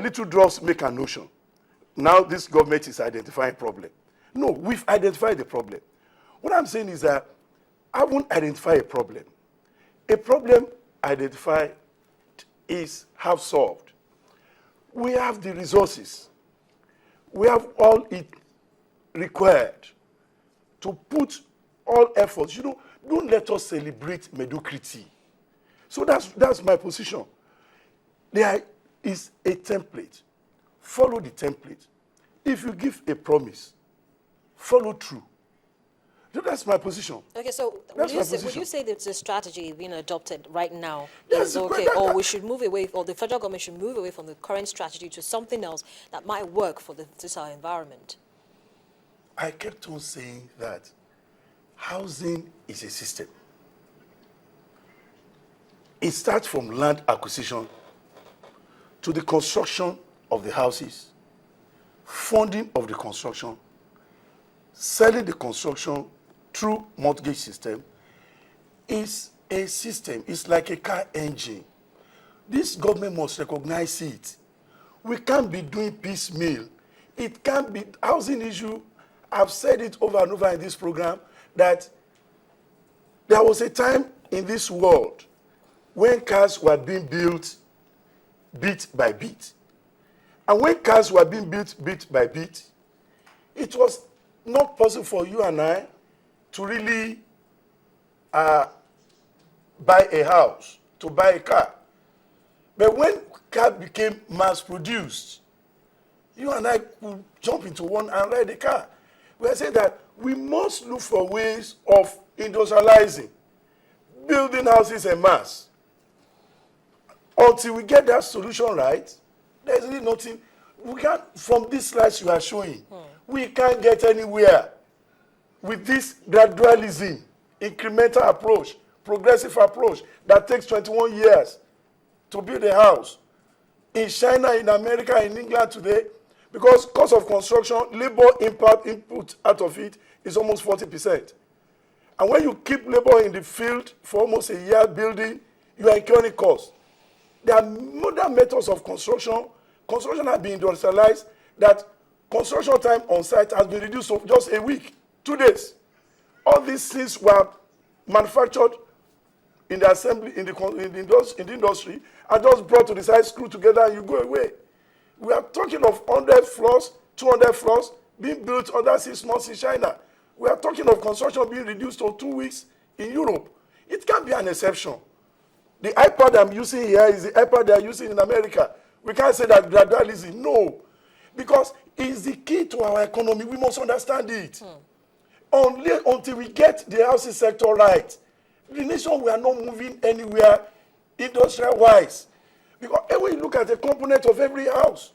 little drops make an ocean. Now this government is identifying problem. No, we've identified the problem. What I'm saying is that I won't identify a problem. A problem identified is half solved. We have the resources. We have all it required to put all efforts. You know, don't let us celebrate mediocrity. So that's my position. There is a template. Follow the template. If you give a promise, follow through. So that's my position. Okay, so would you say that the strategy being adopted right now Yes, is okay, or we should move away, or the federal government should move away from the current strategy to something else that might work for this our environment? I kept on saying that housing is a system. It starts from land acquisition to the construction of the houses, funding of the construction, selling the construction through mortgage system. Is a system. It's like a car engine. This government must recognize it. We can't be doing piecemeal. It can't be housing issue. I've said it over and over in this program that there was a time in this world when cars were being built bit by bit. And when cars were being built bit by bit, it was not possible for you and I to really buy a house, to buy a car. But when car became mass-produced, you and I could jump into one and ride a car. We are saying that we must look for ways of industrializing, building houses en masse. Until we get that solution right, there's really nothing. We can't, from these slides you are showing, we can't get anywhere with this gradualism, incremental approach, progressive approach that takes 21 years to build a house. In China, in America, in England today, because cost of construction, labor input out of it is almost 40%. And when you keep labor in the field for almost a year building, you are incurring costs. There are modern methods of construction. Construction has been industrialized that construction time on site has been reduced to just a week, 2 days. All these things were manufactured in the assembly, in the industry, and just brought to the site, screwed together, and you go away. We are talking of 100 floors, 200 floors being built under 6 months in China. We are talking of construction being reduced to 2 weeks in Europe. It can't be an exception. The iPad I'm using here is the iPad they are using in America. We can't say that gradualism. No. Because it's the key to our economy. We must understand it. Until we get the housing sector right, the nation, we are not moving anywhere industrial-wise. Because when you look at the component of every house,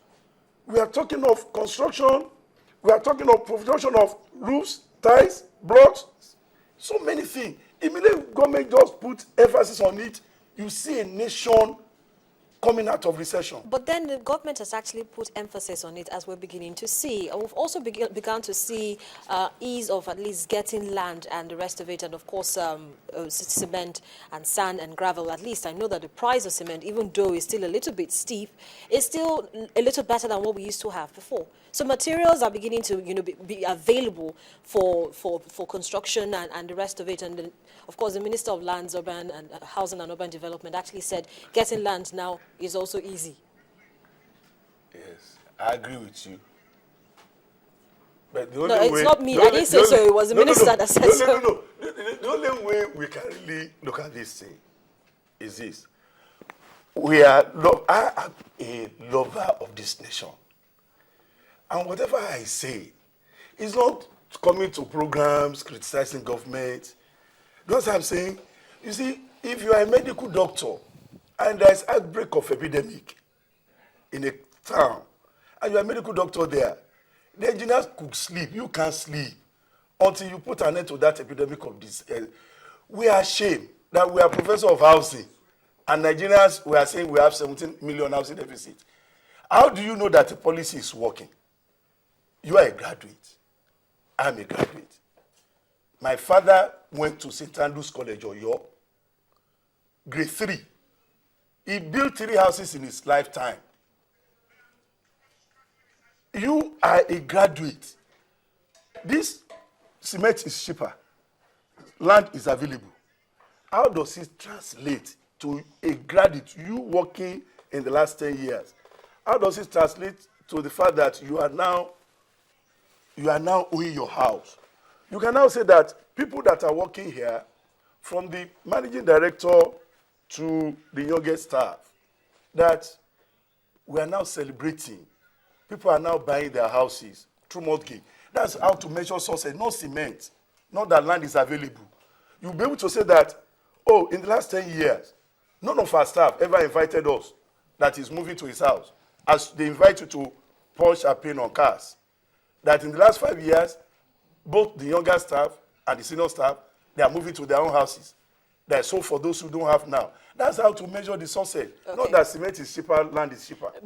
we are talking of construction, we are talking of production of roofs, ties, blocks, so many things. Immediately government just put emphasis on it, you see a nation coming out of recession. But then the government has actually put emphasis on it, as we're beginning to see. And we've also begun to see ease of at least getting land and the rest of it, and of course cement and sand and gravel. At least I know that the price of cement, even though it's still a little bit steep, is still a little better than what we used to have before. So materials are beginning to be available for construction and the rest of it. And then, of course, the Minister of Lands, Urban and Housing and Urban Development actually said getting land now is also easy. Yes, I agree with you. But the only no, it's way, not me. I didn't say so. It was the minister that said so. No. The only way we can really look at this thing is this. I am a lover of this nation. And whatever I say is not coming to programs, criticizing government. Because I'm saying, you see, if you are a medical doctor and there's outbreak of epidemic in a town, and you are a medical doctor there, the engineers could sleep. You can't sleep until you put an end to that epidemic of this. We are ashamed that we are professors of housing, and Nigerians, we are saying we have 17 million housing deficit. How do you know that the policy is working? You are a graduate. I'm a graduate. My father went to St. Andrews College, Oyo, grade 3. He built 3 houses in his lifetime. You are a graduate. This cement is cheaper. Land is available. How does it translate to a graduate, you working in the last 10 years? How does it translate to the fact that you are now owning your house? You can now say that people that are working here, from the managing director to the youngest staff, that we are now celebrating. People are now buying their houses through mortgage. That's how to measure success, not cement, not that land is available. You'll be able to say that, oh, in the last 10 years, none of our staff ever invited us that is moving to his house, as they invite you to pour champagne on cars. That in the last 5 years, both the younger staff and the senior staff, they are moving to their own houses. That's so for those who don't have now. That's how to measure the success. Okay. Not that cement is cheaper, land is cheaper.